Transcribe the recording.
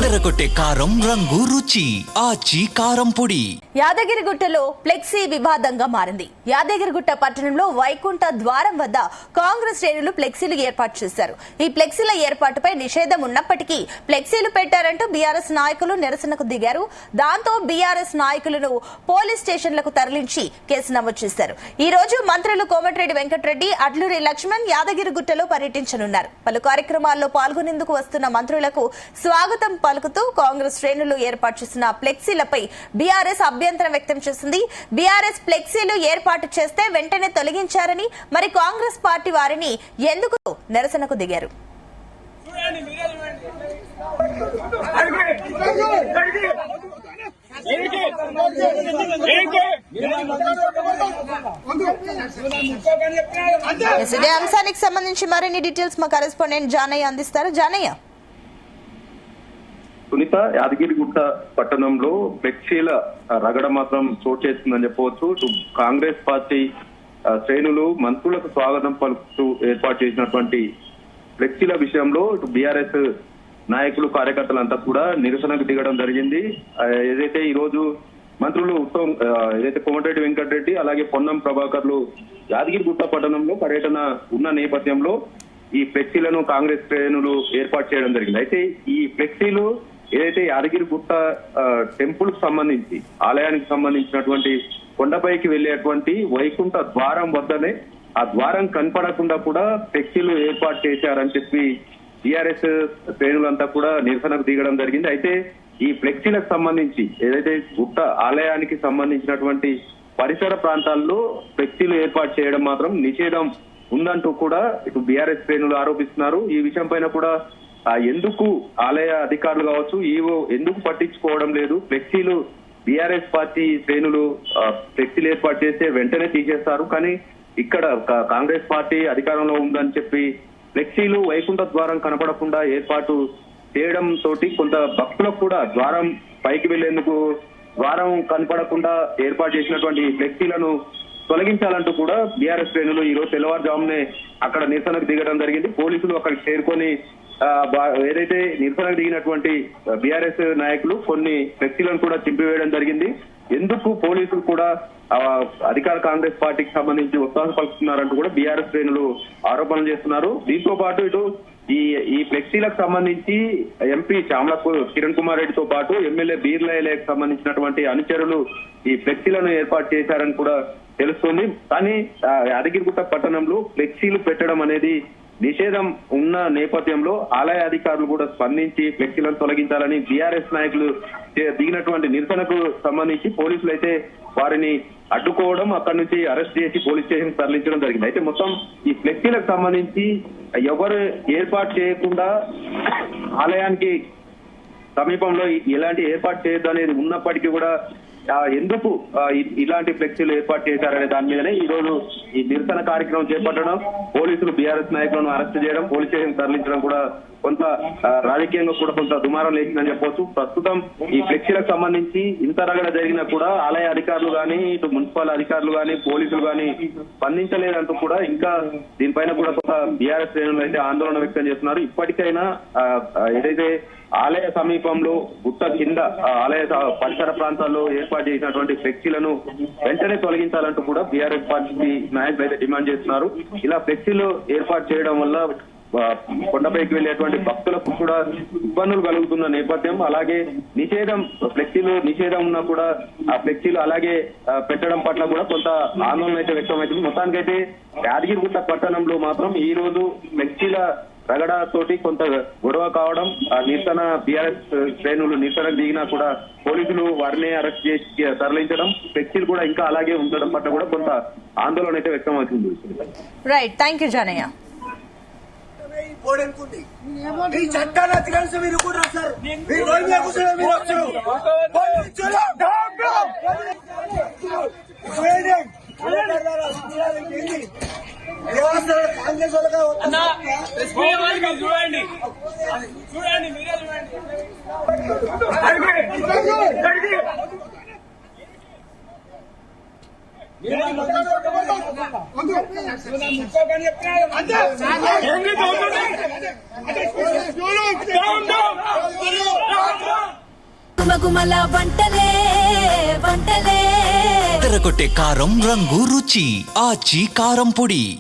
అదరగొట్టే కారం రంగు రుచి ఆచి కారం పొడి. యాదగిరిగుట్టలో ఫ్లెక్సీ వివాదంగా మారింది. యాదగిరిగుట్ట పట్టణంలో వైకుంఠ ద్వారం వద్ద కాంగ్రెస్ శ్రేణులు ఫ్లెక్సీలు ఏర్పాటు చేశారు. ఈ ఫ్లెక్సీల ఏర్పాటుపై నిషేధం ఉన్నప్పటికీ ఫ్లెక్సీలు పెట్టారంటూ బీఆర్ఎస్ నాయకులు నిరసనకు దిగారు. దాంతో బీఆర్ఎస్ నాయకులను పోలీస్ స్టేషన్లకు తరలించి కేసు నమోదు చేశారు. ఈ రోజు మంత్రులు కోమటిరెడ్డి వెంకటరెడ్డి, అడ్లూరి లక్ష్మణ్ యాదగిరిగుట్టలో పర్యటించనున్నారు. పలు కార్యక్రమాల్లో పాల్గొనేందుకు వస్తున్న మంత్రులకు స్వాగతం పలుకుతూ కాంగ్రెస్ శ్రేణులు ఏర్పాటు చేసిన ఫ్లెక్సీలపై బీఆర్ఎస్ అభ్యంతరం వ్యక్తం చేసింది. బీఆర్ఎస్ ఫ్లెక్సీలు ఏర్పాటు చేస్తే వెంటనే తొలగించారని, మరి కాంగ్రెస్ పార్టీ వారిని ఎందుకు నిరసనకు దిగారు? ఇదే అంశానికి సంబంధించి మరిన్ని డీటెయిల్స్ మా కరెస్పాండెంట్ జానయ్య అందిస్తారు. జానయ్య, సునీత, యాదగిరిగుట్ట పట్టణంలో ఫ్లెక్సీల రగడ మాత్రం చోటు చేస్తుందని చెప్పవచ్చు. కాంగ్రెస్ పార్టీ శ్రేణులు మంత్రులకు స్వాగతం పలుకుతూ ఏర్పాటు చేసినటువంటి ఫ్లెక్సీల విషయంలో బీఆర్ఎస్ నాయకులు, కార్యకర్తలంతా కూడా నిరసనకు దిగడం జరిగింది. ఏదైతే ఈ రోజు మంత్రులు ఏదైతే కోమటిరెడ్డి వెంకటరెడ్డి అలాగే పొన్నం ప్రభాకర్లు యాదగిరిగుట్ట పట్టణంలో పర్యటన ఉన్న నేపథ్యంలో ఈ ఫ్లెక్సీలను కాంగ్రెస్ శ్రేణులు ఏర్పాటు చేయడం జరిగింది. అయితే ఈ ఫ్లెక్సీలు ఏదైతే యాదగిరిగుట్ట టెంపుల్ కు సంబంధించి, ఆలయానికి సంబంధించినటువంటి కొండపైకి వెళ్లేటువంటి వైకుంఠ ద్వారం వద్దనే ఆ ద్వారం కనపడకుండా కూడా ఫ్లెక్సీలు ఏర్పాటు చేశారని చెప్పి టీఆర్ఎస్ శ్రేణులంతా కూడా నిరసనకు దిగడం జరిగింది. అయితే ఈ ఫ్లెక్సీలకు సంబంధించి ఏదైతే గుట్ట ఆలయానికి సంబంధించినటువంటి పరిసర ప్రాంతాల్లో ఫ్లెక్సీలు ఏర్పాటు చేయడం మాత్రం నిషేధం ఉందంటూ కూడా ఇటు బీఆర్ఎస్ శ్రేణులు ఆరోపిస్తున్నారు. ఈ విషయం పైన కూడా ఎందుకు ఆలయ అధికారులు కావచ్చు, ఈవో ఎందుకు పట్టించుకోవడం లేదు, ఫ్లెక్సీలు బీఆర్ఎస్ పార్టీ శ్రేణులు ఫ్లెక్సీలు ఏర్పాటు చేస్తే వెంటనే తీసేస్తారు, కానీ ఇక్కడ కాంగ్రెస్ పార్టీ అధికారంలో ఉందని చెప్పి ఫ్లెక్సీలు వైకుంఠ ద్వారం కనపడకుండా ఏర్పాటు చేయడం తోటి కొంత భక్తులకు కూడా ద్వారం పైకి వెళ్లేందుకు ద్వారం కనపడకుండా ఏర్పాటు చేసినటువంటి ఫ్లెక్సీలను తొలగించాలంటూ కూడా బీఆర్ఎస్ శ్రేణులు ఈ రోజు తెల్లవారుజామునే అక్కడ నిరసనకు దిగడం జరిగింది. పోలీసులు అక్కడికి చేరుకొని ఏదైతే నిరసనకు దిగినటువంటి బీఆర్ఎస్ నాయకులు కొన్ని ఫ్లెక్సీలను కూడా చింపివేయడం జరిగింది. ఎందుకు పోలీసులు కూడా అధికార కాంగ్రెస్ పార్టీకి సంబంధించి ఉత్సాహం పలుకుతున్నారంటూ కూడా బీఆర్ఎస్ శ్రేణులు ఆరోపణలు చేస్తున్నారు. దీంతో పాటు ఇటు ఈ ఫ్లెక్సీలకు సంబంధించి ఎంపీ చామల కిరణ్ కుమార్ రెడ్డితో పాటు ఎమ్మెల్యే బీర్లయ్యకు సంబంధించినటువంటి అనుచరులు ఈ ఫ్లెక్సీలను ఏర్పాటు చేశారని కూడా తెలుస్తుంది. కానీ యాదగిరిగుట్ట పట్టణంలో ఫ్లెక్సీలు పెట్టడం అనేది నిషేధం ఉన్న నేపథ్యంలో ఆలయ అధికారులు కూడా స్పందించి ఫ్లెక్సీలను తొలగించాలని బీఆర్ఎస్ నాయకులు దిగినటువంటి నిరసనకు సంబంధించి పోలీసులు అయితే వారిని అడ్డుకోవడం, అక్కడి నుంచి అరెస్ట్ చేసి పోలీస్ స్టేషన్ తరలించడం జరిగింది. అయితే మొత్తం ఈ ఫ్లెక్సీలకు సంబంధించి ఎవరు ఏర్పాటు చేయకుండా ఆలయానికి సమీపంలో ఎలాంటి ఏర్పాటు చేయొద్దు అనేది ఉన్నప్పటికీ కూడా ఎందుకు ఇలాంటి ఫ్లెక్సీలు ఏర్పాటు చేశారనే దాని మీదనే ఈ రోజు ఈ నిరసన కార్యక్రమం చేపట్టడం, పోలీసులు బీఆర్ఎస్ నాయకులను అరెస్ట్ చేయడం, పోలీస్ స్టేషన్ తరలించడం కూడా కొంత రాజకీయంగా కూడా కొంత దుమారం లేచిందని చెప్పవచ్చు. ప్రస్తుతం ఈ ఫ్లెక్సీలకు సంబంధించి ఇంత రగడ జరిగినా కూడా ఆలయ అధికారులు కానీ, ఇటు మున్సిపల్ అధికారులు కానీ, పోలీసులు కానీ స్పందించలేదంటూ కూడా ఇంకా దీనిపైన కూడా కొంత బీఆర్ఎస్ శ్రేణులు అయితే ఆందోళన వ్యక్తం చేస్తున్నారు. ఇప్పటికైనా ఏదైతే ఆలయ సమీపంలో గుట్ట కింద ఆలయ పరిసర ప్రాంతాల్లో ఏర్పాటు చేసినటువంటి ఫ్లెక్సీలను వెంటనే తొలగించాలంటూ కూడా బీఆర్ఎస్ పార్టీ నాయకులు అయితే డిమాండ్ చేస్తున్నారు. ఇలా ఫ్లెక్సీలు ఏర్పాటు చేయడం వల్ల కొండపైకి వెళ్లేటువంటి భక్తులకు కూడా ఇబ్బందులు కలుగుతున్న నేపథ్యం, అలాగే ఫ్లెక్సీలు నిషేధం ఉన్నా కూడా ఆ ఫ్లెక్సీలు అలాగే పెట్టడం పట్ల కూడా కొంత ఆందోళన అయితే వ్యక్తమవుతుంది. మొత్తానికైతే యాదగిరిగుట్ట పట్టణంలో మాత్రం ఈ రోజు ఫ్లెక్సీల రగడ తోటి కొంత గొడవ కావడం, నిరసన బీఆర్ఎస్ శ్రేణులు నిరసనకు దిగినా కూడా పోలీసులు వారిని అరెస్ట్ చేసి తరలించడం, ఫ్లెక్సీలు కూడా ఇంకా అలాగే ఉండడం పట్ల కూడా కొంత ఆందోళన అయితే వ్యక్తం అవుతుంది. Right, thank you Janayya. చట్టాలు అధికారులు మీరు కూడా సార్ మీరు రోజు కూర్చొని మీరు వచ్చారు కాంగ్రెస్ వాళ్ళగా చూడండి చూడండి మీరే చూడండి గుమగుమల వంటలే వంటలే తెరకొట్టే కారం రంగు రుచి ఆచి కారం పొడి.